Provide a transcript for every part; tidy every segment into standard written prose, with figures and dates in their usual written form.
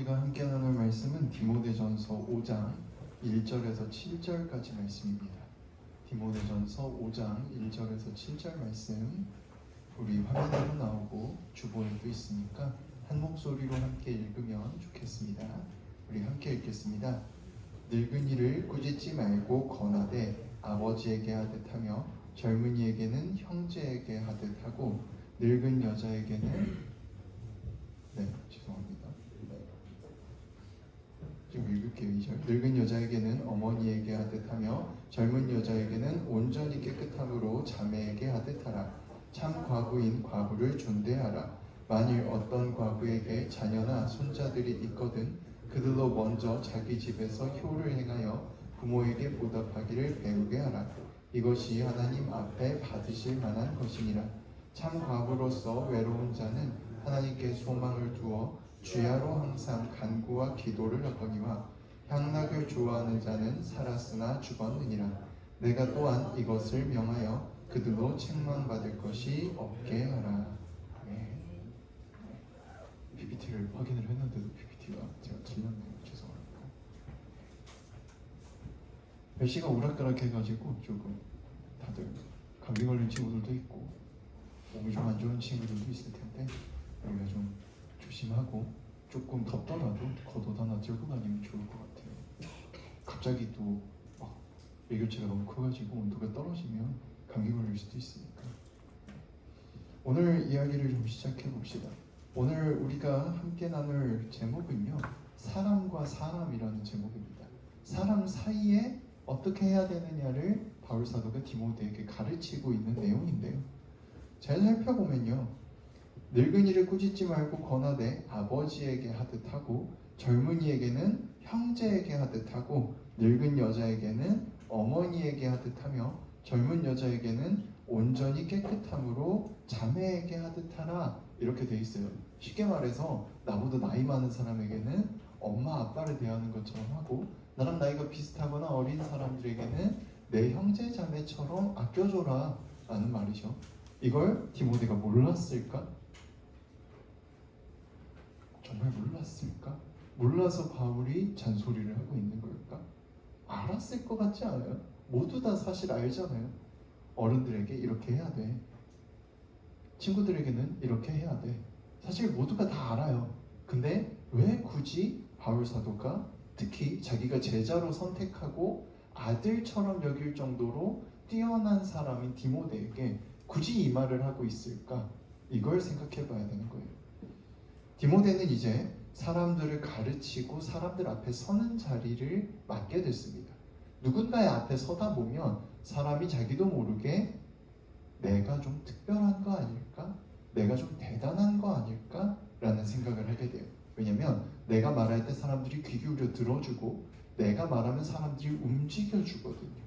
우리가 함께 나눌 말씀은 디모데전서 5장 1절에서 7절까지 말씀입니다. 디모데전서 5장 1절에서 7절 말씀 우리 화면에도 나오고 주보에도 있으니까 한 목소리로 함께 읽으면 좋겠습니다. 우리 함께 읽겠습니다. 늙은이를 꾸짖지 말고 권하되 아버지에게 하듯 하며 젊은이에게는 형제에게 하듯 하고 늙은 여자에게는 죄송합니다. 좀 읽을게요. 2절. 늙은 여자에게는 어머니에게 하듯 하며 젊은 여자에게는 온전히 깨끗함으로 자매에게 하듯 하라. 참 과부인 과부를 존대하라. 만일 어떤 과부에게 자녀나 손자들이 있거든 그들로 먼저 자기 집에서 효를 행하여 부모에게 보답하기를 배우게 하라. 이것이 하나님 앞에 받으실 만한 것이니라. 참 과부로서 외로운 자는 하나님께 소망을 두어 주야로 항상 간구와 기도를 하거니와 향락을 좋아하는 자는 살았으나 죽었느니라. 내가 또한 이것을 명하여 그들로 책망받을 것이 없게 하라. PPT를 확인을 했는데도 PPT가 제가 틀렸네요. 죄송합니다. 날씨가 오락가락해가지고 조금 다들 감기 걸린 친구들도 있고 몸이 좀 안 좋은 친구들도 있을 텐데 우리가 좀 조심하고 조금 덥더라도 겉옷 하나 들고 다니면 좋을 것 같아요. 갑자기 또 일교차가 너무 커가지고 온도가 떨어지면 감기 걸릴 수도 있으니까. 오늘 이야기를 좀 시작해 봅시다. 오늘 우리가 함께 나눌 제목은요, 사람과 사람이라는 제목입니다. 사람 사이에 어떻게 해야 되느냐를 바울 사도가 디모데에게 가르치고 있는 내용인데요. 잘 살펴보면요, 늙은이를 꾸짖지 말고 권하되 아버지에게 하듯 하고 젊은이에게는 형제에게 하듯 하고 늙은 여자에게는 어머니에게 하듯 하며 젊은 여자에게는 온전히 깨끗함으로 자매에게 하듯 하라, 이렇게 돼 있어요. 쉽게 말해서 나보다 나이 많은 사람에게는 엄마 아빠를 대하는 것처럼 하고 나랑 나이가 비슷하거나 어린 사람들에게는 내 형제 자매처럼 아껴줘라 라는 말이죠. 이걸 디모데가 몰랐을까? 정말 몰랐을까? 몰라서 바울이 잔소리를 하고 있는 걸까? 알았을 것 같지 않아요? 모두 다 사실 알잖아요. 어른들에게 이렇게 해야 돼. 친구들에게는 이렇게 해야 돼. 사실 모두가 다 알아요. 근데 왜 굳이 바울 사도가 특히 자기가 제자로 선택하고 아들처럼 여길 정도로 뛰어난 사람인 디모데에게 굳이 이 말을 하고 있을까? 이걸 생각해 봐야 되는 거예요. 디모데는 이제 사람들을 가르치고 사람들 앞에 서는 자리를 맡게 됐습니다. 누군가의 앞에 서다 보면 사람이 자기도 모르게 내가 좀 특별한 거 아닐까? 내가 좀 대단한 거 아닐까? 라는 생각을 하게 돼요. 왜냐면 내가 말할 때 사람들이 귀 기울여 들어주고 내가 말하면 사람들이 움직여주거든요.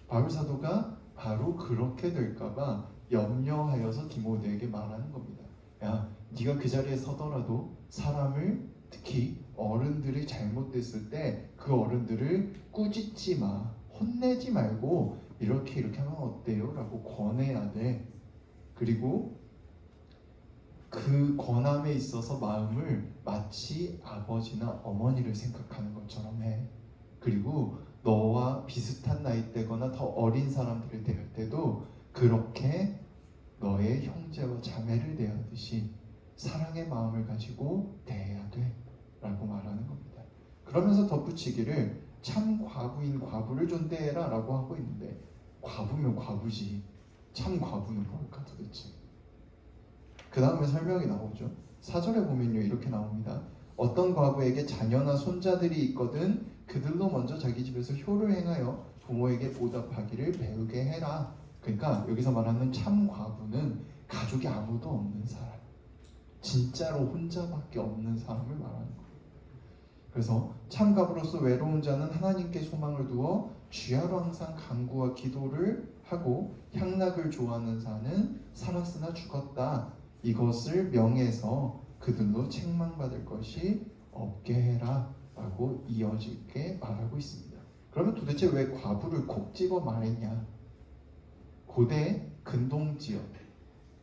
바울 사도가 바로 그렇게 될까봐 염려하여서 디모데에게 말하는 겁니다. 야, 네가 그 자리에 서더라도 사람을, 특히 어른들이 잘못됐을 때 그 어른들을 꾸짖지 마, 혼내지 말고 이렇게 하면 어때요? 라고 권해야 돼. 그리고 그 권함에 있어서 마음을 마치 아버지나 어머니를 생각하는 것처럼 해. 그리고 너와 비슷한 나이대거나 더 어린 사람들을 대할 때도 그렇게 너의 형제와 자매를 대하듯이 사랑의 마음을 가지고 대해야 돼 라고 말하는 겁니다. 그러면서 덧붙이기를 참 과부인 과부를 존대해라 라고 하고 있는데, 과부면 과부지 참 과부는 뭘까 도대체? 그 다음에 설명이 나오죠. 4절에 보면요, 이렇게 나옵니다. 어떤 과부에게 자녀나 손자들이 있거든 그들로 먼저 자기 집에서 효를 행하여 부모에게 보답하기를 배우게 해라. 그러니까 여기서 말하는 참 과부는 가족이 아무도 없는 사람, 진짜로 혼자밖에 없는 사람을 말하는 거예요. 그래서 참 과부로서 외로운 자는 하나님께 소망을 두어 주야로 항상 간구와 기도를 하고 향락을 좋아하는 자는 살았으나 죽었다. 이것을 명해서 그들로 책망받을 것이 없게 해라 라고 이어지게 말하고 있습니다. 그러면 도대체 왜 과부를 콕 집어 말했냐? 고대 근동 지역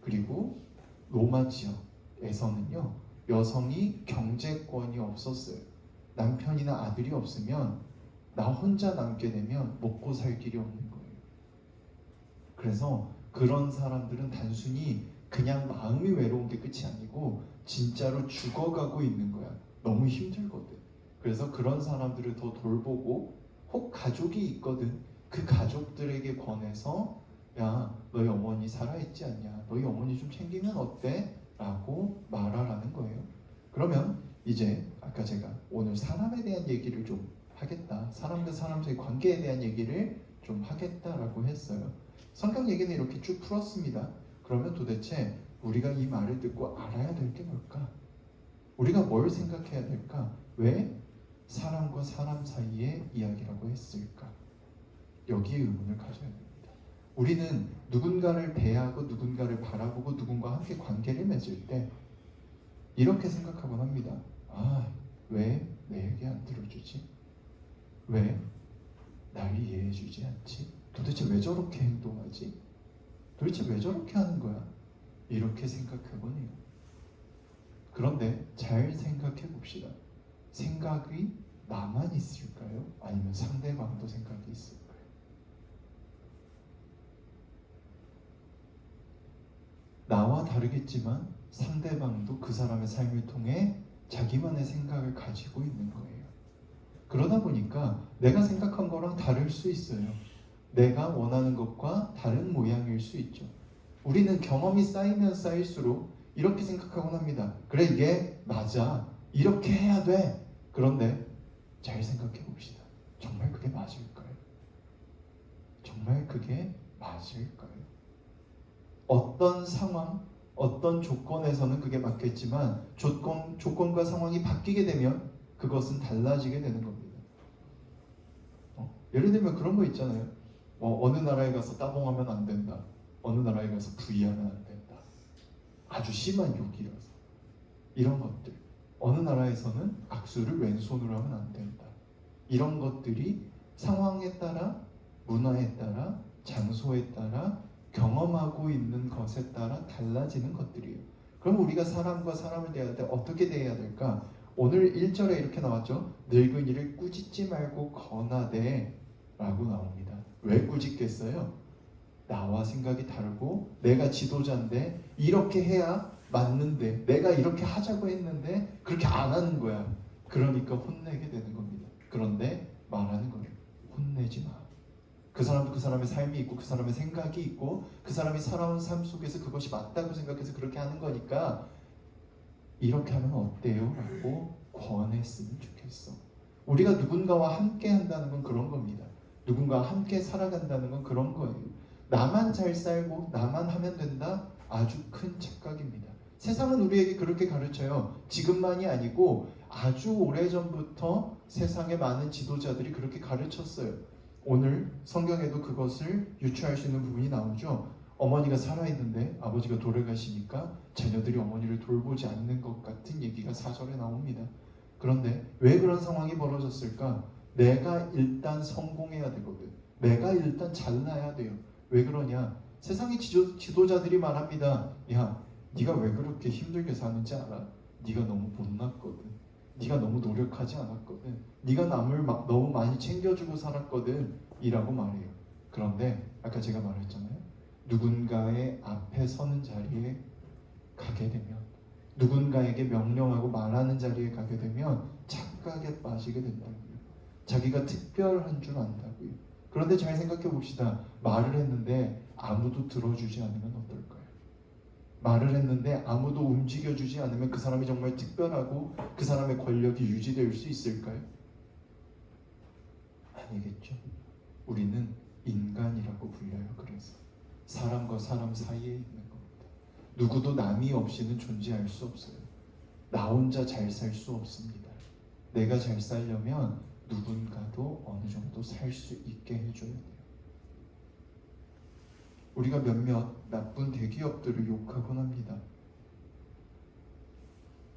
그리고 로마 지역에서는요, 여성이 경제권이 없었어요. 남편이나 아들이 없으면 나 혼자 남게 되면 먹고 살 길이 없는 거예요. 그래서 그런 사람들은 단순히 그냥 마음이 외로운 게 끝이 아니고 진짜로 죽어가고 있는 거야. 너무 힘들거든. 그래서 그런 사람들을 더 돌보고, 혹 가족이 있거든. 그 가족들에게 권해서 야, 너희 어머니 살아있지 않냐? 너희 어머니 좀 챙기면 어때? 라고 말하라는 거예요. 그러면 이제 아까 제가 오늘 사람에 대한 얘기를 좀 하겠다. 사람과 사람 사이 관계에 대한 얘기를 좀 하겠다라고 했어요. 성경 얘기는 이렇게 쭉 풀었습니다. 그러면 도대체 우리가 이 말을 듣고 알아야 될 게 뭘까? 우리가 뭘 생각해야 될까? 왜 사람과 사람 사이의 이야기라고 했을까? 여기에 의문을 가져야 됩니다. 우리는 누군가를 대하고 누군가를 바라보고 누군가와 함께 관계를 맺을 때 이렇게 생각하곤 합니다. 아, 왜 내 얘기 안 들어주지? 왜 날 이해해주지 않지? 도대체 왜 저렇게 행동하지? 도대체 왜 저렇게 하는 거야? 이렇게 생각하곤 해요. 그런데 잘 생각해 봅시다. 생각이 나만 있을까요? 아니면 상대방도 생각이 있을까요? 나와 다르겠지만 상대방도 그 사람의 삶을 통해 자기만의 생각을 가지고 있는 거예요. 그러다 보니까 내가 생각한 거랑 다를 수 있어요. 내가 원하는 것과 다른 모양일 수 있죠. 우리는 경험이 쌓이면 쌓일수록 이렇게 생각하곤 합니다. 그래, 이게 맞아. 이렇게 해야 돼. 그런데 잘 생각해 봅시다. 정말 그게 맞을까요? 정말 그게 맞을까요? 어떤 상황, 어떤 조건에서는 그게 맞겠지만 조건과 상황이 바뀌게 되면 그것은 달라지게 되는 겁니다. 예를 들면 그런 거 있잖아요. 어느 나라에 가서 따봉하면 안 된다. 어느 나라에 가서 부의하면 안 된다. 아주 심한 욕이라서. 이런 것들. 어느 나라에서는 악수를 왼손으로 하면 안 된다. 이런 것들이 상황에 따라, 문화에 따라, 장소에 따라, 경험하고 있는 것에 따라 달라지는 것들이에요. 그럼 우리가 사람과 사람을 대할 때 어떻게 대해야 될까? 오늘 1절에 이렇게 나왔죠. 늙은이를 꾸짖지 말고 권하되 라고 나옵니다. 왜 꾸짖겠어요? 나와 생각이 다르고 내가 지도자인데 이렇게 해야 맞는데 내가 이렇게 하자고 했는데 그렇게 안 하는 거야. 그러니까 혼내게 되는 겁니다. 그런데 말하는 거예요. 혼내지 마. 그 사람도 그 사람의 삶이 있고 그 사람의 생각이 있고 그 사람이 살아온 삶 속에서 그것이 맞다고 생각해서 그렇게 하는 거니까 이렇게 하면 어때요? 라고 권했으면 좋겠어. 우리가 누군가와 함께 한다는 건 그런 겁니다. 누군가와 함께 살아간다는 건 그런 거예요. 나만 잘 살고 나만 하면 된다? 아주 큰 착각입니다. 세상은 우리에게 그렇게 가르쳐요. 지금만이 아니고 아주 오래전부터 세상의 많은 지도자들이 그렇게 가르쳤어요. 오늘 성경에도 그것을 유추할 수 있는 부분이 나오죠. 어머니가 살아있는데 아버지가 돌아가시니까 자녀들이 어머니를 돌보지 않는 것 같은 얘기가 4절에 나옵니다. 그런데 왜 그런 상황이 벌어졌을까? 내가 일단 성공해야 되거든. 내가 일단 잘나야 돼요. 왜 그러냐? 세상의 지도자들이 말합니다. 야, 네가 왜 그렇게 힘들게 사는지 알아? 네가 너무 못났거든. 네가 너무 노력하지 않았거든. 네가 남을 너무 많이 챙겨주고 살았거든. 이라고 말해요. 그런데 아까 제가 말했잖아요. 누군가의 앞에 서는 자리에 가게 되면, 누군가에게 명령하고 말하는 자리에 가게 되면 착각에 빠지게 된다고요. 자기가 특별한 줄 안다고요. 그런데 잘 생각해 봅시다. 말을 했는데 아무도 들어주지 않으면 어떨까요? 말을 했는데 아무도 움직여주지 않으면 그 사람이 정말 특별하고 그 사람의 권력이 유지될 수 있을까요? 아니겠죠. 우리는 인간이라고 불려요. 그래서 사람과 사람 사이에 있는 겁니다. 누구도 남이 없이는 존재할 수 없어요. 나 혼자 잘 살 수 없습니다. 내가 잘 살려면 누군가도 어느 정도 살 수 있게 해줘야 돼요. 우리가 몇몇 나쁜 대기업들을 욕하곤 합니다.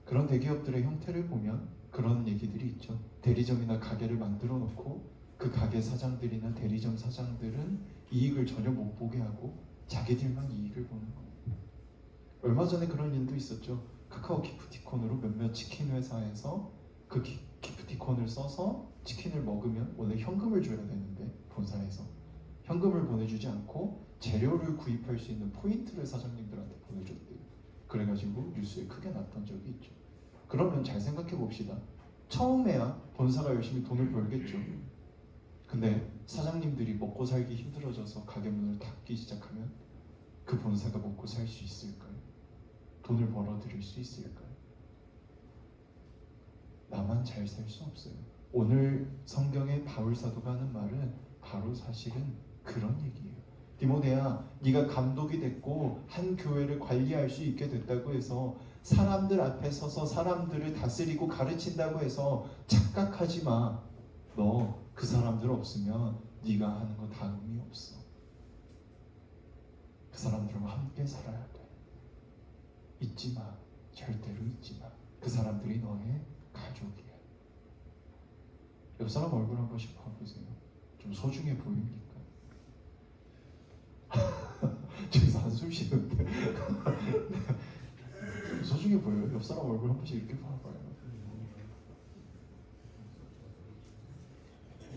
그런 대기업들의 형태를 보면 그런 얘기들이 있죠. 대리점이나 가게를 만들어 놓고 그 가게 사장들이나 대리점 사장들은 이익을 전혀 못 보게 하고 자기들만 이익을 보는 거예요. 얼마 전에 그런 일도 있었죠. 카카오 기프티콘으로 몇몇 치킨 회사에서 그 기프티콘을 써서 치킨을 먹으면 원래 현금을 줘야 되는데 본사에서 현금을 보내주지 않고 재료를 구입할 수 있는 포인트를 사장님들한테 보내줬대요. 그래가지고 뉴스에 크게 났던 적이 있죠. 그러면 잘 생각해 봅시다. 처음에야 본사가 열심히 돈을 벌겠죠. 근데 사장님들이 먹고 살기 힘들어져서 가게 문을 닫기 시작하면 그 본사가 먹고 살 수 있을까요? 돈을 벌어들일 수 있을까요? 나만 잘 살 수 없어요. 오늘 성경의 바울 사도가 하는 말은 바로 사실은 그런 얘기예요. 디모데야, 네가 감독이 됐고 한 교회를 관리할 수 있게 됐다고 해서 사람들 앞에 서서 사람들을 다스리고 가르친다고 해서 착각하지 마. 너 그 사람들 없으면 네가 하는 거 다 의미 없어. 그 사람들과 함께 살아야 돼. 잊지 마. 절대로 잊지 마. 그 사람들이 너의 가족이야. 옆 사람 얼굴 한 번씩 봐보세요. 좀 소중해 보입니까? 저기서 한숨 쉬는데 소중해 보여요? 옆 사람 얼굴 한 번씩 이렇게 봐봐요.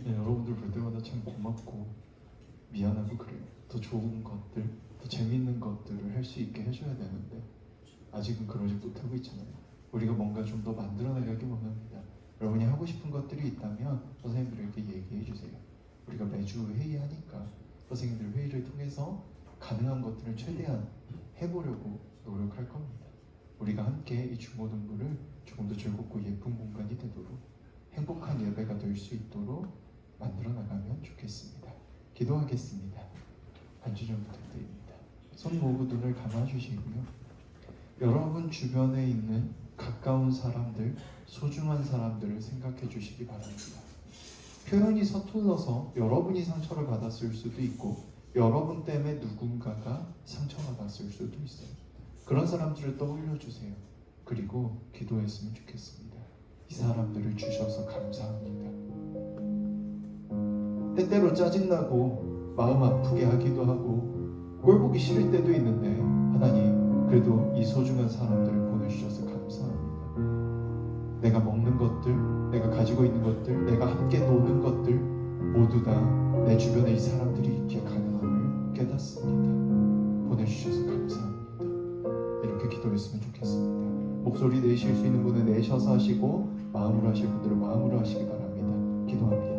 네, 여러분들 볼 때마다 참 고맙고 미안하고 그래요. 더 좋은 것들, 더 재밌는 것들을 할 수 있게 해줘야 되는데 아직은 그러지 못하고 있잖아요. 우리가 뭔가 좀 더 만들어내려기 원합니다. 여러분이 하고 싶은 것들이 있다면 선생님들에게 얘기해 주세요. 우리가 매주 회의하니까 선생님들 회의를 통해서 가능한 것들을 최대한 해보려고 노력할 겁니다. 우리가 함께 이 중고등부를 조금 더 즐겁고 예쁜 공간이 되도록 행복한 예배가 될 수 있도록 만들어 나가면 좋겠습니다. 기도하겠습니다. 반주 좀 부탁드립니다. 손 모으고 눈을 감아주시고요. 여러분 주변에 있는 가까운 사람들, 소중한 사람들을 생각해 주시기 바랍니다. 표현이 서툴러서 여러분이 상처를 받았을 수도 있고 여러분 때문에 누군가가 상처받았을 수도 있어요. 그런 사람들을 떠올려 주세요. 그리고 기도했으면 좋겠습니다. 이 사람들을 주셔서 감사합니다. 때때로 짜증나고 마음 아프게 하기도 하고 꼴 보기 싫을 때도 있는데 하나님 그래도 이 소중한 사람들을 보내주셔서 감사합니다. 내가 먹는 것들, 내가 가지고 있는 것들, 내가 함께 노는 것들 모두 다 내 주변에 이 사람들이 있기에 가능함을 깨닫습니다. 보내주셔서 감사합니다. 이렇게 기도했으면 좋겠습니다. 목소리 내실 수 있는 분은 내셔서 하시고 마음으로 하실 분들은 마음으로 하시기 바랍니다. 기도합니다.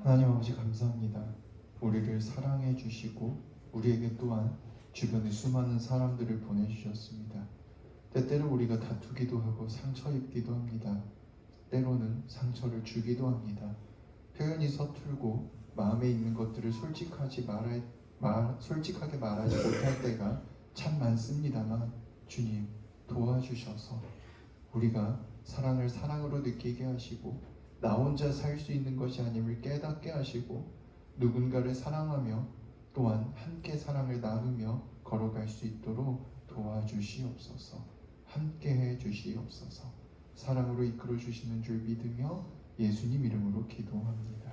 하나님 아버지 감사합니다. 우리를 사랑해 주시고 우리에게 또한 주변에 수많은 사람들을 보내주셨습니다. 때때로 우리가 다투기도 하고 상처 입기도 합니다. 때로는 상처를 주기도 합니다. 표현이 서툴고 마음에 있는 것들을 솔직하게 말하지 못할 때가 참 많습니다만 주님 도와주셔서 우리가 사랑을 사랑으로 느끼게 하시고 나 혼자 살 수 있는 것이 아님을 깨닫게 하시고 누군가를 사랑하며 또한 함께 사랑을 나누며 걸어갈 수 있도록 도와주시옵소서. 함께해 주시옵소서. 사랑으로 이끌어 주시는 줄 믿으며 예수님 이름으로 기도합니다.